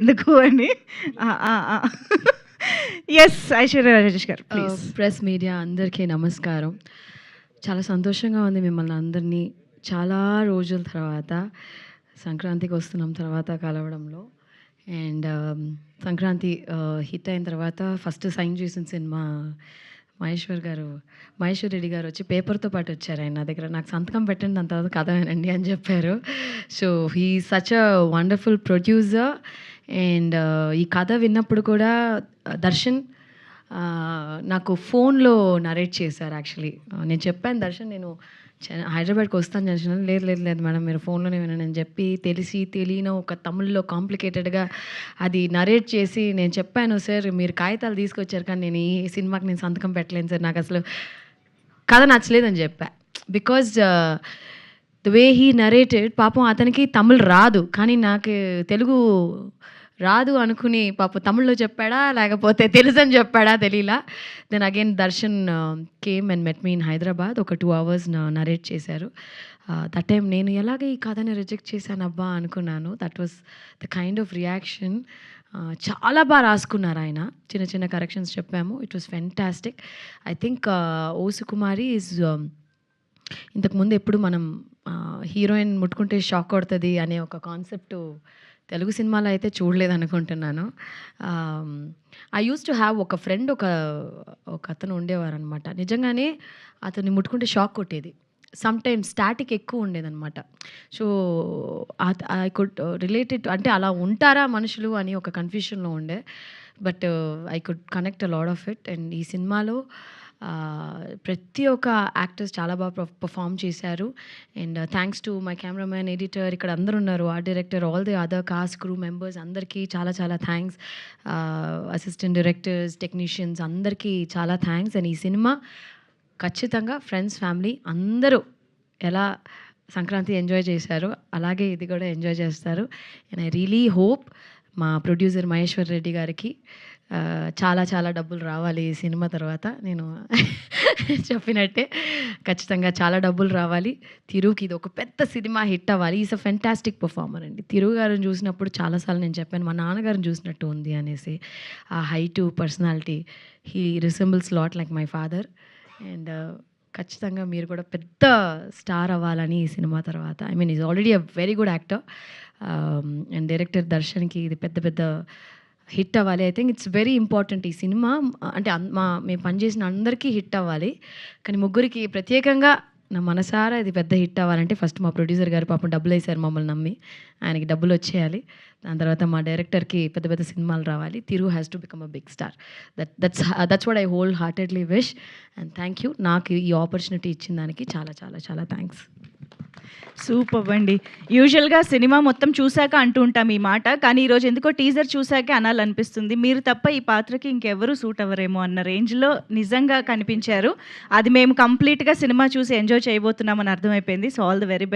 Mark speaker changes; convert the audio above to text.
Speaker 1: ఎందుకు అని. ఆ! ఆ! ఆ! యెస్. ఐశ్వర్య రాజేష్ గారు ప్లీజ్.
Speaker 2: ప్రెస్ మీడియా అందరికీ నమస్కారం. చాలా సంతోషంగా ఉంది మిమ్మల్ని అందరినీ చాలా రోజుల తర్వాత సంక్రాంతికి వస్తున్నాం తర్వాత కలవడంలో. అండ్ సంక్రాంతి హిట్ అయిన తర్వాత ఫస్ట్ సైన్ చేసిన సినిమా మహేశ్వర్ రెడ్డి గారు వచ్చి పేపర్తో పాటు వచ్చారు ఆయన నా దగ్గర. నాకు సంతకం పెట్టండి, దాని తర్వాత కథ వినండి అని చెప్పారు. So he such a wonderful producer. And ఈ కథ విన్నప్పుడు కూడా దర్శన్ నాకు ఫోన్లో నరేట్ చేశారు యాక్చువల్లీ. నేను చెప్పాను, దర్శన్ నేను హైదరాబాద్కి వస్తాను జంక్షన్. లేదు లేదు లేదు మేడం, మీరు ఫోన్లోనే వినండి అని చెప్పి తెలియని ఒక తమిళ్లో కాంప్లికేటెడ్గా అది నరేట్ చేసి నేను చెప్పాను, సార్ మీరు కాగితాలు తీసుకొచ్చారు కానీ నేను ఈ సినిమాకి నేను సంతకం పెట్టలేను సార్, నాకు అసలు కథ నచ్చలేదని చెప్పా. Because the way he narrated, పాపం అతనికి తమిళ్ రాదు కానీ నాకు తెలుగు రాదు అనుకుని పాపం తమిళ్లో చెప్పాడా లేకపోతే తెలుసని చెప్పాడా తెలియలా. Then again Darshan came and met me in Hyderabad. ఒక 2 hours నరేట్ చేశారు. దట్ టైం నేను ఎలాగ ఈ కథని రిజెక్ట్ చేశాను అబ్బా అనుకున్నాను. That was the kind of reaction. చాలా బాగా రాసుకున్నారు ఆయన. చిన్న చిన్న కరెక్షన్స్ చెప్పాము. It was fantastic. I think ఓసు కుమారి ఈజ్ ఇంతకుముందు ఎప్పుడు మనం హీరోయిన్ ముట్టుకుంటే షాక్ కొడుతుంది అనే ఒక కాన్సెప్ట్ తెలుగు సినిమాలో అయితే చూడలేదనుకుంటున్నాను. ఐ యూస్ టు హ్యావ్ ఒక ఫ్రెండ్, ఒక అతను ఉండేవారనమాట. నిజంగానే అతన్ని ముట్టుకుంటే షాక్ కొట్టేది. సమ్ టైమ్స్ స్టాటిక్ ఎక్కువ ఉండేదన్నమాట. సో ఐ కుడ్ రిలేటెడ్, అంటే అలా ఉంటారా మనుషులు అని ఒక కన్ఫ్యూషన్లో ఉండే. But I could connect a lot of it. And ఈ సినిమాలో ప్రతి ఒక్క యాక్టర్స్ చాలా బాగా పర్ఫామ్ చేశారు. And thanks to my cameraman, editor, ఇక్కడ అందరు ఉన్నారు, art director, all the other cost crew members అందరికీ చాలా చాలా థ్యాంక్స్. అసిస్టెంట్ డైరెక్టర్స్, టెక్నీషియన్స్ అందరికీ చాలా థ్యాంక్స్. అండ్ ఈ సినిమా ఖచ్చితంగా ఫ్రెండ్స్, ఫ్యామిలీ అందరూ ఎలా సంక్రాంతి ఎంజాయ్ చేశారు అలాగే ఇది కూడా ఎంజాయ్ చేస్తారు. అండ్ ఐ రియలీ హోప్ మా ప్రొడ్యూసర్ మహేశ్వర్ రెడ్డి గారికి చాలా చాలా డబ్బులు రావాలి ఈ సినిమా తర్వాత. నేను చెప్పినట్టే ఖచ్చితంగా చాలా డబ్బులు రావాలి. తిరుకి ఇది ఒక పెద్ద సినిమా హిట్ అవ్వాలి. ఈజ్ అ ఫెంటాస్టిక్ పర్ఫార్మర్ అండి. తిరుగు గారిని చూసినప్పుడు చాలాసార్లు నేను చెప్పాను, మా నాన్నగారిని చూసినట్టు ఉంది అనేసి. ఆ height, personality, he resembles lot like my father. And ఖచ్చితంగా మీరు కూడా పెద్ద స్టార్ అవ్వాలని ఈ సినిమా తర్వాత. I mean is already a very good actor. And director దర్శన్కి ఇది పెద్ద హిట్ అవ్వాలి. I think it's very important ఈ సినిమా. అంటే మేము పనిచేసిన అందరికీ హిట్ అవ్వాలి, కానీ ముగ్గురికి ప్రత్యేకంగా నా మనసారా ఇది పెద్ద హిట్ అవ్వాలంటే ఫస్ట్ మా ప్రొడ్యూసర్ గారు పాపం డబ్బులు వేశారు మమ్మల్ని నమ్మి, ఆయనకి డబ్బులు వచ్చేయాలి. దాని తర్వాత మా డైరెక్టర్కి పెద్ద సినిమాలు రావాలి. Thiru has to become a big star. That's what I wholeheartedly wish. And thank you నాకు ఈ ఆపర్చునిటీ ఇచ్చిన దానికి చాలా చాలా చాలా థ్యాంక్స్.
Speaker 1: సూపర్ అండి. యూజువల్గా సినిమా మొత్తం చూశాక అంటూ ఉంటాం ఈ మాట, కానీ ఈరోజు ఎందుకో టీజర్ చూశాకే అనాలనిపిస్తుంది. మీరు తప్ప ఈ పాత్రకి ఇంకెవరూ సూట్ అవ్వరేమో అన్న రేంజ్లో నిజంగా కనిపించారు. అది మేము కంప్లీట్గా సినిమా చూసి ఎంజాయ్ చేయబోతున్నామని అర్థమైపోయింది. So all the very best.